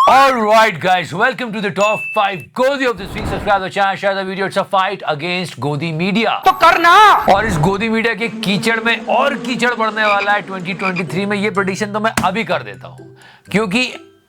Alright guys, welcome to the top 5 Godi of this week. Subscribe to the channel, share the video. It's a fight against Godi Media. तो करना। और इस गोदी media के कीचड़ में और कीचड़ बढ़ने वाला है 2023 में। ये प्रेडिक्शन तो मैं अभी कर देता हूँ, क्योंकि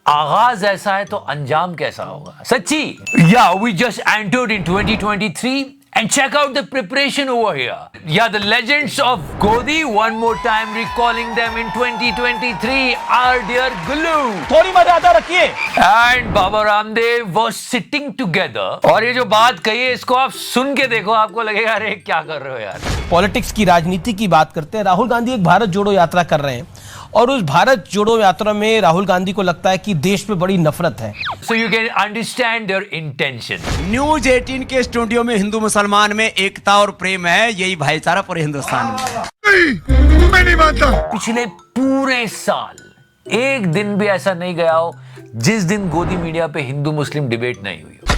आगाज ऐसा है तो अंजाम कैसा होगा। सच्ची। Yeah, we just entered in 2023 and check out the preparation over here. Yeah, the legends of Godi, one more time recalling them in 2023, our dear Gulu. थोड़ी मर्यादा रखिए। And Baba Ramdev was sitting together. और ये जो बात कही है इसको आप सुन के देखो, आपको लगेगा अरे क्या कर रहे हो यार। पॉलिटिक्स की, राजनीति की बात करते हैं। राहुल गांधी एक भारत जोड़ो यात्रा कर रहे हैं और उस भारत जोड़ो यात्रा में राहुल गांधी को लगता है कि देश पे बड़ी नफरत है। So you can understand their intention. News 18 के स्टूडियो में हिंदू मुसलमान में एकता और प्रेम है, यही भाईचारा पूरे हिंदुस्तान में। मैं नहीं मानता। पिछले पूरे साल एक दिन भी ऐसा नहीं गया हो जिस दिन गोदी मीडिया पे हिंदू मुस्लिम डिबेट नहीं हुई हो।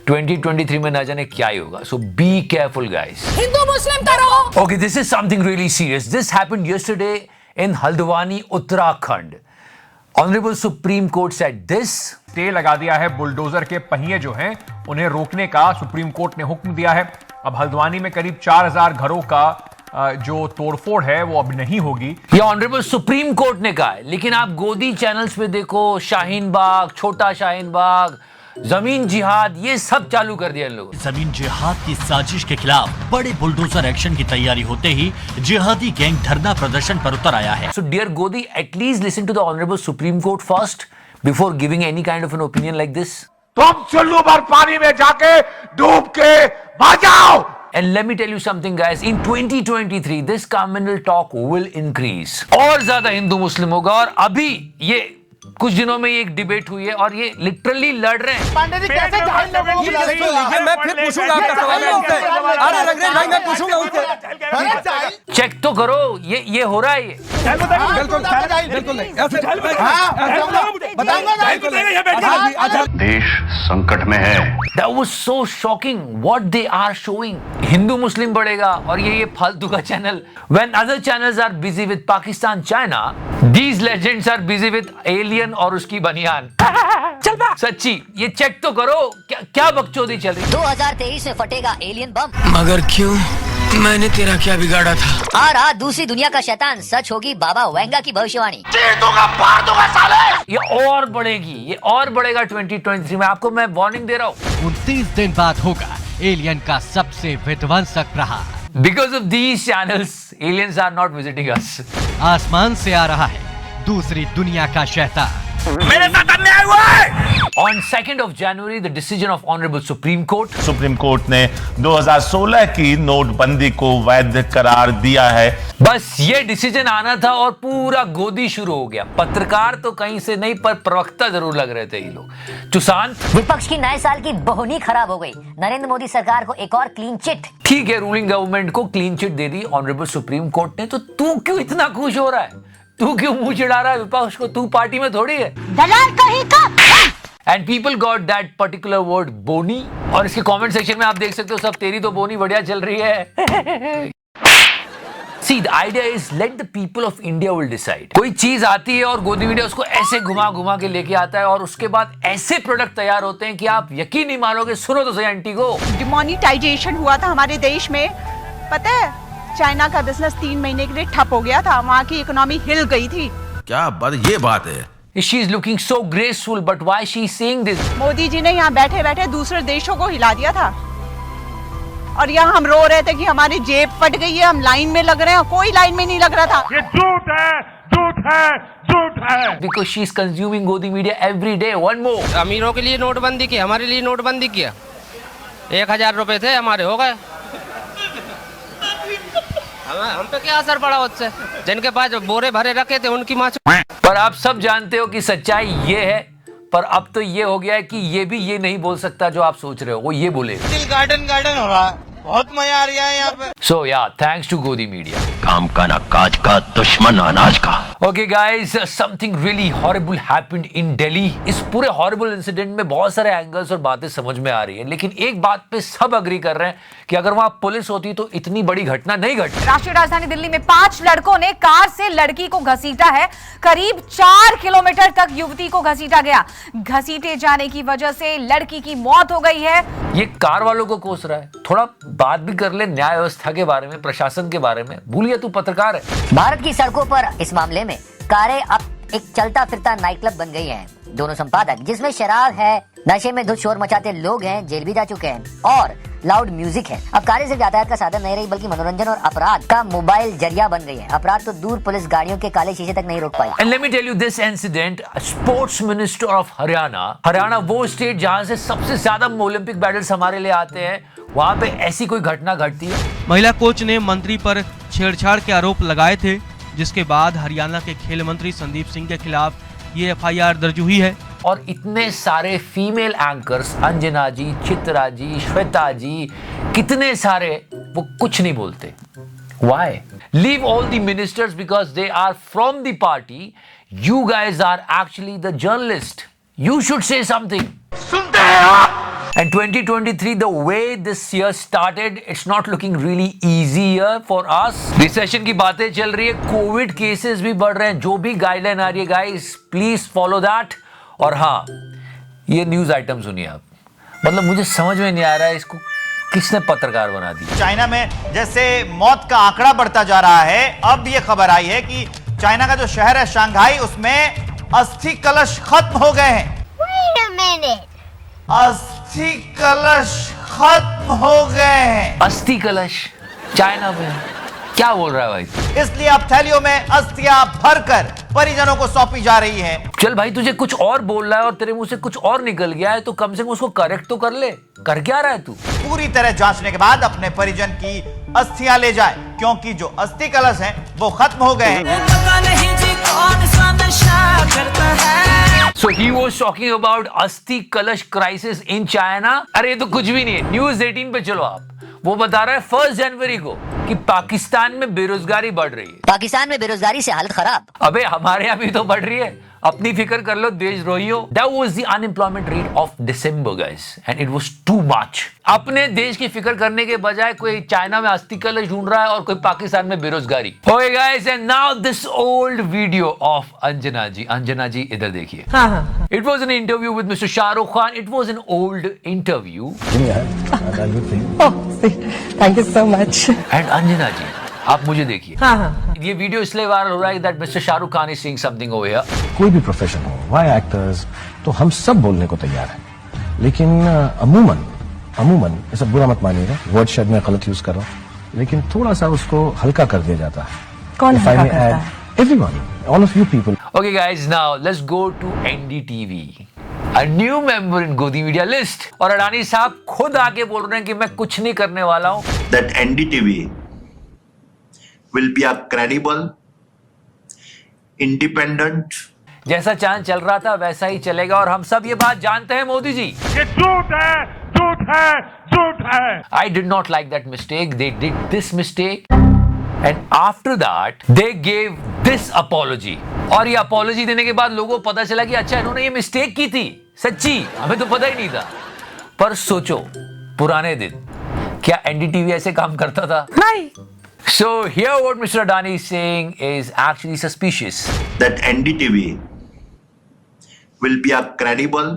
2023 में ना जाने क्या ही होगा। So be careful guys. Hindu मुस्लिम करो। Okay, this is something really serious. This happened yesterday in Haldwani, Uttarakhand. Honorable Supreme Court said this. Stay लगा दिया है बुलडोजर के पहिए जो हैं उन्हें रोकने का सुप्रीम कोर्ट ने हुक्म दिया है। अब हल्द्वानी में करीब 4000 घरों का जो तोड़फोड़ है वो अब नहीं होगी। ये ऑनरेबल सुप्रीम कोर्ट ने कहा है, लेकिन आप गोदी चैनल्स पे देखो, शाहीन बाग, छोटा शाहीन बाग, जमीन जिहाद, ये सब चालू कर दिया इन लोगों। जमीन जिहाद की साजिश के खिलाफ बड़े बुलडोजर एक्शन की तैयारी होते ही जिहादी गैंग धरना प्रदर्शन पर उतर आया है। So dear Godi, at least listen to the Honorable Supreme Court first before giving any kind of an opinion like this. तुम चुल्लू भर पानी में जाके डूब के मर जाओ। And let me tell you something guys, in 2023 this communal talk will increase. और ज्यादा हिंदू मुस्लिम होगा। और अभी ये कुछ दिनों में एक डिबेट हुई है और ये लिटरली लड़ रहे हैं। पांडे जी कैसे ढाई लोगों को मैं फिर पूछूंगा आपका सवाल उनसे। अरे रंगरेज भाई मैं पूछूंगा उनसे। चेक तो करो, ये हो रहा है। ये बिल्कुल नहीं देश संकट में है। That was so shocking what they are showing. Hindu मुस्लिम बढ़ेगा और ये फालतू का channel. When other channels are busy with Pakistan, China, these legends are busy with alien और उसकी बनियान। चल बा। सच्ची, ये चेक तो करो क्या बकचोदी चल रही। 2023 में फटेगा एलियन बम। मगर क्यों? मैंने तेरा क्या बिगाड़ा था? आ रहा दूसरी दुनिया का शैतान, सच होगी बाबा वेंगा की भविष्यवाणी। ये और बढ़ेगी, ये और बढ़ेगा 2023 में। आपको मैं वार्निंग दे रहा हूँ। 29 दिन बाद होगा एलियन का सबसे विध्वंसक प्रहार। Because of these channels, aliens are not visiting us. आसमान से आ रहा है दूसरी दुनिया का शैतान। मेरे साथ अन्याय हुआ है। On 2nd of January, the decision of Honorable Supreme Court. Supreme court ने 2016 की नोटबंदी को वैध करार दिया है। बस ये डिसीजन आना था और पूरा गोदी शुरू हो गया। पत्रकार तो कहीं से नहीं, पर प्रवक्ता जरूर लग रहे थे ये लोग। सुशांत, विपक्ष की नए साल की बोहनी खराब हो गई। नरेंद्र मोदी सरकार को एक और क्लीन चिट। ठीक है, रूलिंग गवर्नमेंट को clean chit they the honourable supreme court ने। तो तू क्यों इतना खुश हो रहा है? तू क्यों मुंह चिढ़ा रहा है विपक्ष को? तू पार्टी में थोड़ी है। दलाल कहीं का। And people got that particular word बोनी। और इसके कमेंट सेक्शन में आप देख सकते हो सब तेरी तो बोनी बढ़िया चल रही है। See, the idea is let the people of India will decide. कोई चीज आती है और गोदी मीडिया उसको ऐसे घुमा घुमा के लेके आता है और उसके बाद ऐसे प्रोडक्ट तैयार होते हैं कि आप यकीन नहीं मानोगे। सुनो तो सही आंटी को। डिमोनिटाइजेशन हुआ था हमारे देश में, पता है? चाइना का बिजनेस 3 महीने के लिए ठप हो गया था, वहाँ की इकोनॉमी हिल गई थी। क्या बात, ये बात है। She is looking so graceful, but why she is saying this? Modi ji ने यहाँ बैठे बैठे दूसरे देशों को हिला दिया था और यहाँ हम रो रहे थे कि हमारी जेब फट गई है, हम लाइन में लग रहे हैं। कोई लाइन में नहीं लग रहा था। ये झूठ है, झूठ है, झूठ है। Because she is consuming Godi media every day. One more. अमीरों के लिए नोटबंदी की, हमारे लिए नोटबंदी किया। 1000 रुपए थे हमारे, हो गए। हम पे क्या असर पड़ा उससे? जिनके पास बोरे भरे रखे थे उनकी माँ। पर आप सब जानते हो कि सच्चाई ये है, पर अब तो ये हो गया है कि ये भी ये नहीं बोल सकता जो आप सोच रहे हो, वो ये बोले। गार्डन हो रहा है, बहुत मजा आ रहा है यहाँ पे। So yeah, thanks to Godi media. काम का ना काज का, दुश्मन अनाज का। Okay guys, something really horrible happened in Delhi. इस पूरे हॉरिबल इंसिडेंट में बहुत सारे एंगल्स और बातें समझ में आ रही है, लेकिन एक बात पे सब अग्री कर रहे हैं कि अगर वहां पुलिस होती तो इतनी बड़ी घटना नहीं घटती। राष्ट्रीय राजधानी दिल्ली में 5 लड़कों ने कार से लड़की को घसीटा है। करीब 4 किलोमीटर तक युवती को घसीटा गया। घसीटे जाने की वजह से लड़की की मौत हो गई है। ये कार वालों को कोस रहा है। थोड़ा बात भी कर ले न्याय व्यवस्था के बारे में, प्रशासन के बारे में। भूलिए तू पत्रकार है। भारत की सड़कों पर इस मामले में कारें अब एक चलता फिरता नाइट क्लब बन गई हैं। दोनों संपादक, जिसमें शराब है, नशे में धुत शोर मचाते लोग हैं, जेल भी जा चुके हैं और लाउड म्यूजिक है। अब कारें सिर्फ यातायात का साधन नहीं रही, बल्कि मनोरंजन और अपराध का मोबाइल जरिया बन गई है। अपराध तो दूर, पुलिस गाड़ियों के काले शीशे तक नहीं रोक पाई। And let me tell you this incident, sports minister of Haryana वो स्टेट जहां से सबसे ज्यादा ओलंपिक मेडल्स हमारे लिए आते हैं, वहां पे ऐसी कोई घटना घटती है। महिला कोच ने मंत्री पर छेड़छाड़ के आरोप लगाए थे, जिसके बाद हरियाणा के खेल मंत्री संदीप सिंह के खिलाफ ये FIR दर्ज हुई है। और इतने सारे फीमेल एंकर्स, अंजना जी, चित्रा जी, श्वेता जी, कितने सारे, वो कुछ नहीं बोलते। Why? Leave all the ministers because they are from the party. You guys are actually the journalist. You should say something. सुनते हैं आप? And 2023, the way this year started, it's not looking really easy year for us. Recession की बातें चल रही है, Covid cases भी बढ़ रहे हैं। जो भी गाइडलाइन आ रही है गाइस, प्लीज फॉलो दैट। और हाँ, ये न्यूज आइटम सुनिए आप। मतलब मुझे समझ में नहीं आ रहा है इसको किसने पत्रकार बना दी। चाइना में जैसे मौत का आंकड़ा बढ़ता जा रहा है, अब ये खबर आई है कि चाइना का जो शहर है शंघाई, उसमें अस्थि कलश खत्म हो गए हैं। Wait a minute. अस्थि कलश खत्म हो गए हैं। अस्थि कलश चाइना में? क्या बोल रहा है भाई? इसलिए अब थैलियों में अस्थियां भरकर परिजनों को सौंपी जा रही हैं। चल भाई, तुझे कुछ और बोल रहा है और तेरे मुंह से कुछ और निकल गया है, तो कम से कम उसको करेक्ट तो कर ले। कर क्या रहा है तू? पूरी तरह जांचने के बाद अपने परिजन की अस्थियां ले जाए, क्योंकि जो अस्थि कलश हैं वो खत्म हो गए हैं। So he was talking about अस्थि कलश क्राइसिस इन चाइना। अरे ये तो कुछ भी नहीं है। न्यूज 18 पे चलो आप। वो बता रहा है 1 जनवरी को कि पाकिस्तान में बेरोजगारी बढ़ रही है। पाकिस्तान में बेरोजगारी से हालत खराब। अबे हमारे यहाँ भी तो बढ़ रही है। अपनी फिक्र कर लो देशद्रोहियों। That was the unemployment rate of December guys and it was too much। अपने देश की फिक्र करने के बजाय कोई चाइना में अस्थि कलश ढूंढ रहा है और कोई पाकिस्तान में बेरोजगारी। Okay guys, and now this old video of Anjana जी। अंजना जी इधर देखिए। It was an interview with Mr. Shah Rukh Khan. It was an old interview. Thank you so much. And Anjana जी, आप मुझे देखिए। ये वीडियो इसलिए वायरल हो रहा है that Mr. Shahrukh Khan is saying something over here. कोई भी प्रोफेशन हो, वाई एक्टर्स, तो हम सब बोलने को तैयार हैं। लेकिन अमूमन ऐसा बुरा मत मानिएगा, वर्ड शायद मैं गलत यूज कर रहा हूँ, लेकिन थोड़ा सा उसको हल्का कर दिया जाता है। कौन हल्का करता है? Everyone, all of you people. Okay guys, now let's go to NDTV. A new member in गोदी मीडिया लिस्ट। और अडानी साहब खुद आके बोल रहे हैं कि मैं कुछ नहीं करने वाला हूँ। That NDTV will be a credible, independent। जैसा चांद चल रहा था वैसा ही चलेगा और हम सब ये बात जानते हैं मोदी जी। ये झूठ है, झूठ है, झूठ है। I did not like that mistake. They did this mistake and after that they gave this apology। और ये apology देने के बाद लोगों को पता चला कि अच्छा इन्होंने ये मिस्टेक की थी। सच्ची हमें तो पता ही नहीं था। पर सोचो पुराने दिन, क्या NDTV ऐसे काम करता था? नहीं। So here what Mr. Adani is saying is actually suspicious. That NDTV will be a credible,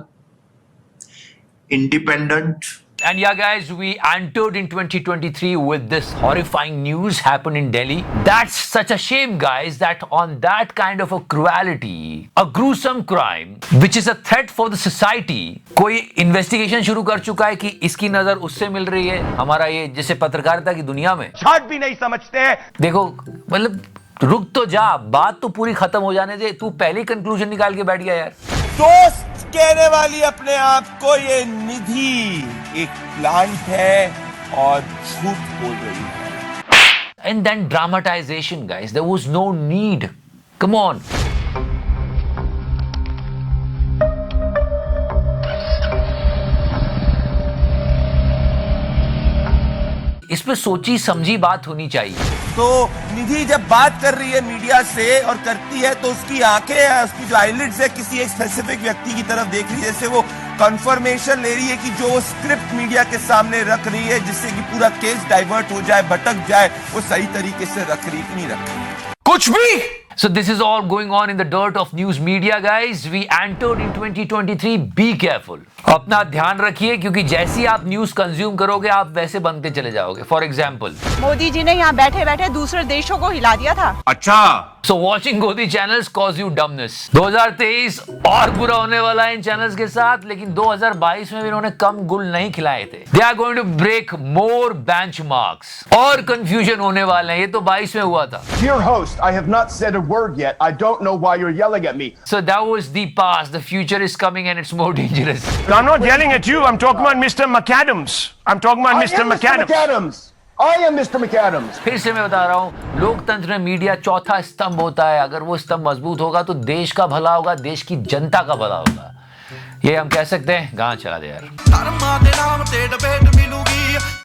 independent। And yeah guys, we entered in 2023 with this horrifying news happened in Delhi. That's such a shame guys that on that kind of a cruelty, a gruesome crime which is a threat for the society, कोई investigation शुरू कर चुका है कि इसकी नजर उससे मिल रही है। हमारा ये जैसे पत्रकारिता की दुनिया में झट भी नहीं समझते। देखो मतलब रुक तो जा, बात तो पूरी खत्म हो जाने दे। तू पहले कंक्लूजन निकाल के बैठ गया यार। दोस्त कहने वाली अपने आप को ये निधि एक प्लांट है और झूठ बोल रही है। And then dramatization guys, there was no need. Come on. इस पे सोची समझी बात होनी चाहिए। तो निधि जब बात कर रही है मीडिया से और करती है तो उसकी आंखें, उसकी जो आईलिड्स है किसी एक स्पेसिफिक व्यक्ति की तरफ देख रही है, जैसे वो कंफर्मेशन ले रही है कि जो स्क्रिप्ट मीडिया के सामने रख रही है जिससे कि पूरा केस डाइवर्ट हो जाए, भटक जाए, वो सही तरीके से रख रही कि नहीं रख रही। कुछ भी। So this is all going on in the dirt of news media, guys. We entered in 2023. Be careful. अपना ध्यान रखिए क्योंकि जैसी आप न्यूज कंज्यूम करोगे आप वैसे बनते चले जाओगे। फॉर एग्जाम्पल, मोदी जी ने यहाँ बैठे बैठे दूसरे देशों को हिला दिया था। अच्छा। So watching Godi channels cause you dumbness. 2023 और बुरा होने वाला है इन चैनल्स के साथ, लेकिन 2022 में भी इन्होंने कम गुल नहीं खिलाए थे। They are going to break more benchmarks. और कंफ्यूजन होने वाले हैं। ये तो 22 में हुआ था। Dear host, I have not said a word yet. I don't know why you're yelling at me. So that was the past. The future is coming and it's more dangerous. I'm not yelling at you. I'm talking about Mr. McAdams. I'm talking about Mr. McAdams. I am Mr. McAdams. फिर से मैं बता रहा हूँ, लोकतंत्र में media चौथा स्तंभ होता है। अगर वो स्तंभ मजबूत होगा तो देश का भला होगा, देश की जनता का भला होगा। ये हम कह सकते हैं। गाना चला दे यार।